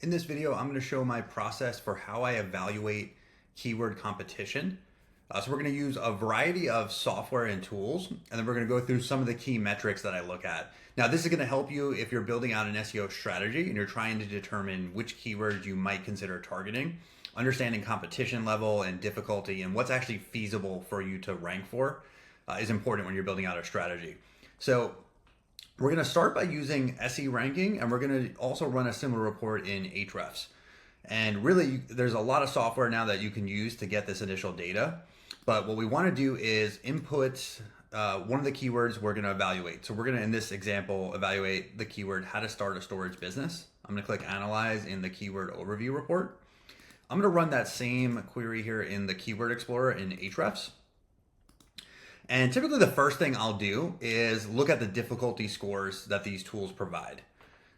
In this video, I'm going to show my process for how I evaluate keyword competition. So we're going to use a variety of software and tools, and then we're going to go through some of the key metrics that I look at. Now, this is going to help you if you're building out an SEO strategy and you're trying to determine which keywords you might consider targeting, understanding competition level and difficulty and what's actually feasible for you to rank for is important when you're building out a strategy. So we're going to start by using SE Ranking, and we're going to also run a similar report in Ahrefs. And really, there's a lot of software now that you can use to get this initial data. But what we want to do is input one of the keywords we're going to evaluate. So we're going to, in this example, evaluate the keyword how to start a storage business. I'm going to click Analyze in the Keyword Overview report. I'm going to run that same query here in the Keyword Explorer in Ahrefs. And typically the first thing I'll do is look at the difficulty scores that these tools provide.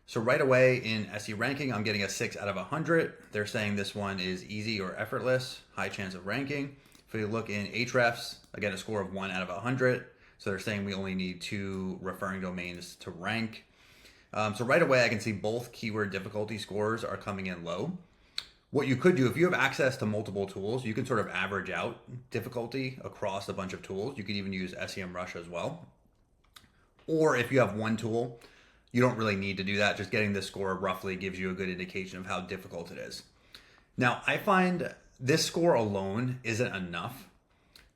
So right away in SE Ranking, I'm getting a 6 out of 100. They're saying this one is easy or effortless, high chance of ranking. If we look in Ahrefs, I get a score of 1 out of 100. So they're saying we only need 2 referring domains to rank. So right away I can see both keyword difficulty scores are coming in low. What you could do, if you have access to multiple tools, you can sort of average out difficulty across a bunch of tools. You could even use SEMrush as well. Or if you have one tool, you don't really need to do that. Just getting this score roughly gives you a good indication of how difficult it is. Now, I find this score alone isn't enough.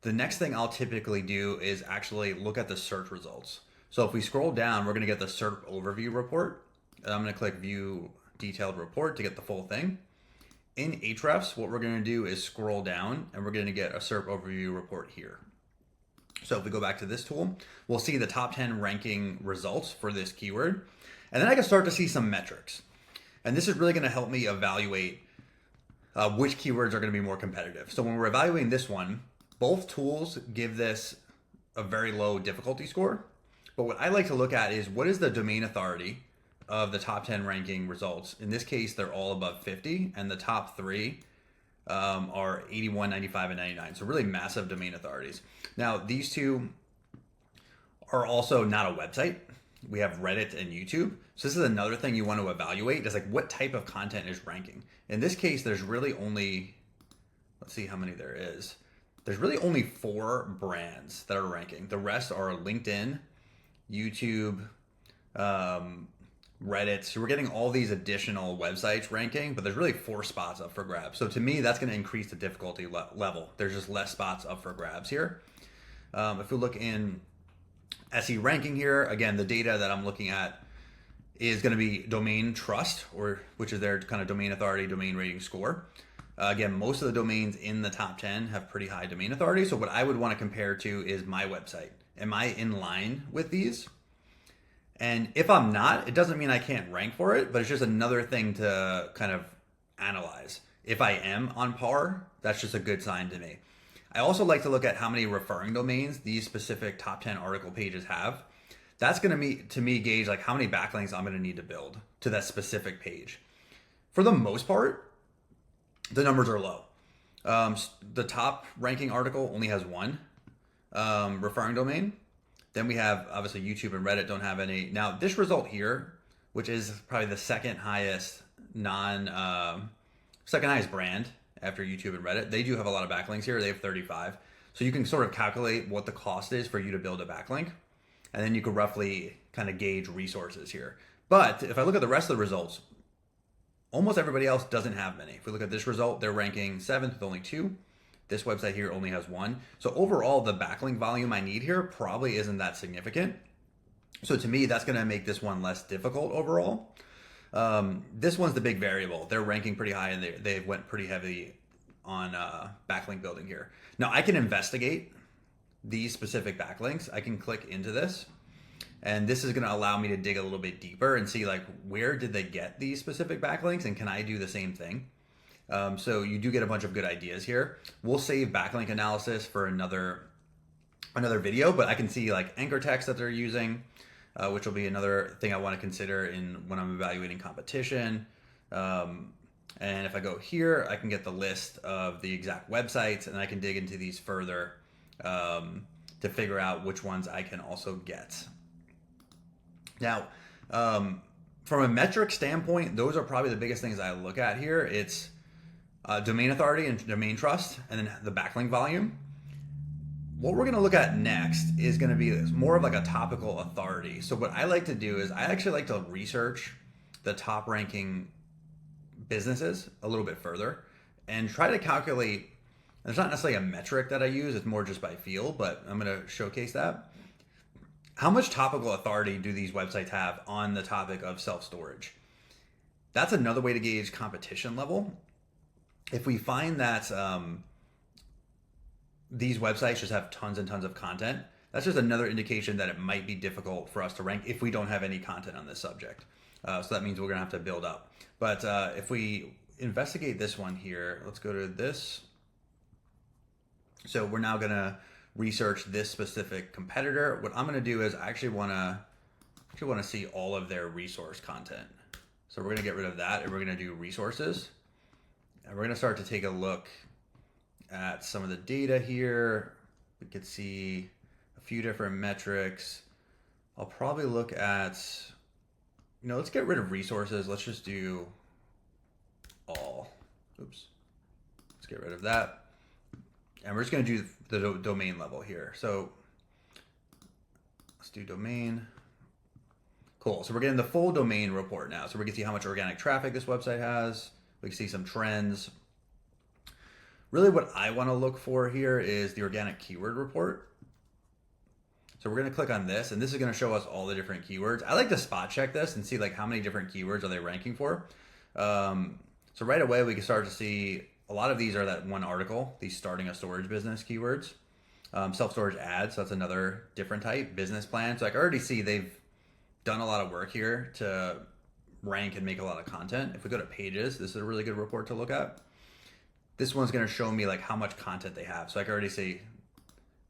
The next thing I'll typically do is actually look at the search results. So if we scroll down, we're going to get the SERP overview report. And I'm going to click View Detailed Report to get the full thing. In Ahrefs, what we're going to do is scroll down and we're going to get a SERP overview report here. So if we go back to this tool, we'll see the top 10 ranking results for this keyword. And then I can start to see some metrics. And this is really going to help me evaluate which keywords are going to be more competitive. So when we're evaluating this one, both tools give this a very low difficulty score. But what I like to look at is what is the domain authority of the top 10 ranking results. In this case, they're all above 50, and the top 3 are 81, 95, and 99. So really massive domain authorities. Now, these two are also not a website. We have Reddit and YouTube. So this is another thing you want to evaluate is like what type of content is ranking. In this case, there's really only, let's see how many there is. There's really only 4 brands that are ranking. The rest are LinkedIn, YouTube, Reddit. So we're getting all these additional websites ranking, but there's really 4 spots up for grabs. So to me, that's going to increase the difficulty level. There's just less spots up for grabs here. If we look in SE Ranking here, again, the data that I'm looking at is going to be domain trust, which is their kind of domain authority, domain rating score. Again, most of the domains in the top 10 have pretty high domain authority. So what I would want to compare to is my website. Am I in line with these? And if I'm not, it doesn't mean I can't rank for it, but it's just another thing to kind of analyze. If I am on par, that's just a good sign to me. I also like to look at how many referring domains these specific top 10 article pages have. That's going to me gauge like how many backlinks I'm going to need to build to that specific page. For the most part, the numbers are low. The top ranking article only has 1 referring domain. Then we have, obviously, YouTube and Reddit don't have any. Now, this result here, which is probably the second highest brand after YouTube and Reddit, they do have a lot of backlinks here. They have 35. So you can sort of calculate what the cost is for you to build a backlink. And then you could roughly kind of gauge resources here. But if I look at the rest of the results, almost everybody else doesn't have many. If we look at this result, they're ranking 7th with only 2. This website here only has 1. So overall, the backlink volume I need here probably isn't that significant. So to me, that's going to make this one less difficult overall. This one's the big variable. They're ranking pretty high, and they went pretty heavy on backlink building here. Now, I can investigate these specific backlinks. I can click into this, and this is going to allow me to dig a little bit deeper and see like where did they get these specific backlinks, and can I do the same thing? So you do get a bunch of good ideas here. We'll save backlink analysis for another video, but I can see like anchor text that they're using, which will be another thing I want to consider when I'm evaluating competition. And if I go here, I can get the list of the exact websites, and I can dig into these further to figure out which ones I can also get. Now, from a metric standpoint, those are probably the biggest things I look at here. It's domain authority and domain trust, and then the backlink volume. What we're going to look at next is going to be more of like a topical authority. So what I like to do is I actually like to research the top ranking businesses a little bit further and try to calculate. There's not necessarily a metric that I use, it's more just by feel, but I'm going to showcase that. How much topical authority do these websites have on the topic of self-storage? That's another way to gauge competition level. If we find that these websites just have tons and tons of content, that's just another indication that it might be difficult for us to rank if we don't have any content on this subject. So that means we're gonna have to build up. But if we investigate this one here, let's go to this. So we're now gonna research this specific competitor. What I'm gonna do is I actually wanna see all of their resource content. So we're gonna get rid of that and we're gonna do resources. And we're gonna start to take a look at some of the data here. We could see a few different metrics. I'll probably look at, let's get rid of resources. Let's just do all. Oops. Let's get rid of that. And we're just going to do the domain level here. So let's do domain. Cool. So we're getting the full domain report now. So we can see how much organic traffic this website has. We can see some trends. Really what I want to look for here is the organic keyword report. So we're going to click on this, and this is going to show us all the different keywords. I like to spot check this and see like how many different keywords are they ranking for. So right away we can start to see a lot of these are that one article, these starting a storage business keywords. Self-storage ads, so that's another different type. Business plan, so I can already see they've done a lot of work here to rank and make a lot of content. If we go to pages, this is a really good report to look at. This one's going to show me like how much content they have. So I can already see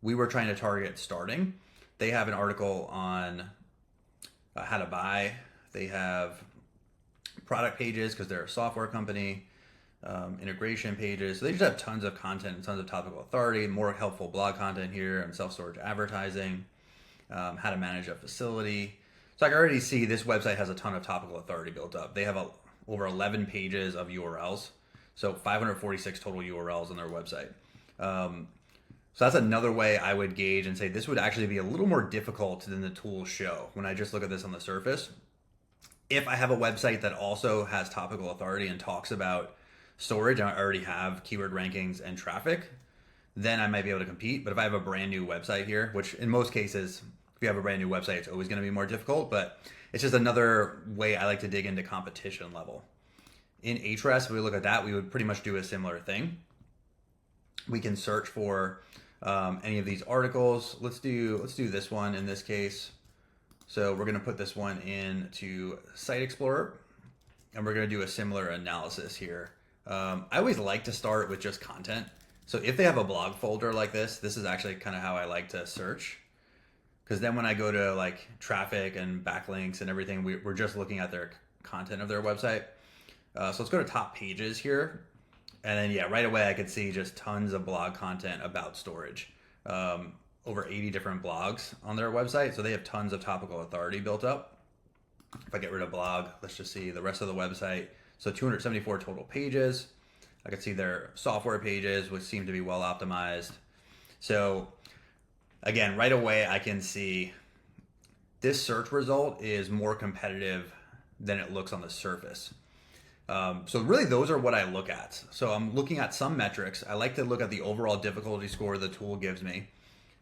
we were trying to target starting. They have an article on how to buy. They have product pages because they're a software company, integration pages. So they just have tons of content and tons of topical authority, more helpful blog content here, and self-storage advertising, how to manage a facility. So I can already see this website has a ton of topical authority built up. They have over 11 pages of URLs. So 546 total URLs on their website. So that's another way I would gauge and say this would actually be a little more difficult than the tools show when I just look at this on the surface. If I have a website that also has topical authority and talks about storage, and I already have keyword rankings and traffic, then I might be able to compete. But if I have a brand new website here, which in most cases, if you have a brand new website, it's always going to be more difficult, but it's just another way I like to dig into competition level. In Ahrefs, if we look at that, we would pretty much do a similar thing. We can search for any of these articles. Let's do this one in this case. So we're going to put this one into Site Explorer, and we're going to do a similar analysis here. I always like to start with just content. So if they have a blog folder like this is actually kind of how I like to search. Because then when I go to like traffic and backlinks and everything, we're just looking at their content of their website. So let's go to top pages here. And then, yeah, right away I could see just tons of blog content about storage. Over 80 different blogs on their website. So they have tons of topical authority built up. If I get rid of blog, let's just see the rest of the website. So 274 total pages. I can see their software pages, which seem to be well optimized. So again, right away I can see this search result is more competitive than it looks on the surface. So really those are what I look at. So I'm looking at some metrics. I like to look at the overall difficulty score the tool gives me.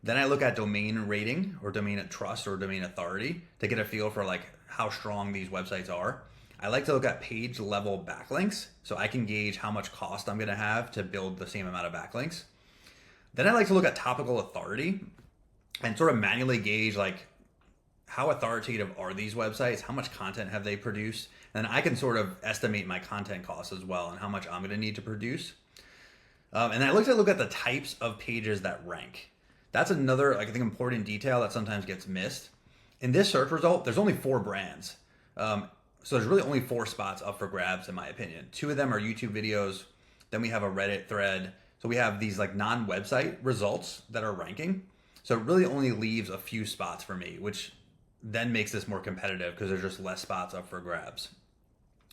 Then I look at domain rating or domain trust or domain authority to get a feel for like how strong these websites are. I like to look at page level backlinks so I can gauge how much cost I'm going to have to build the same amount of backlinks. Then I like to look at topical authority and sort of manually gauge like how authoritative are these websites? How much content have they produced? And I can sort of estimate my content costs as well and how much I'm going to need to produce. And I look at the types of pages that rank. That's another, like, I think, important detail that sometimes gets missed. In this search result, there's only 4 brands. So there's really only 4 spots up for grabs, in my opinion. 2 of them are YouTube videos. Then we have a Reddit thread. So we have these like non-website results that are ranking. So it really only leaves a few spots for me, which then makes this more competitive because there's just less spots up for grabs.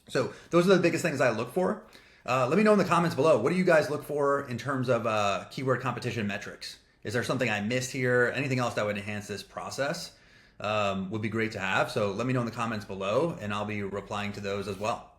So those are the biggest things I look for. Let me know in the comments below. What do you guys look for in terms of keyword competition metrics? Is there something I missed here? Anything else that would enhance this process? Would be great to have. So let me know in the comments below, and I'll be replying to those as well.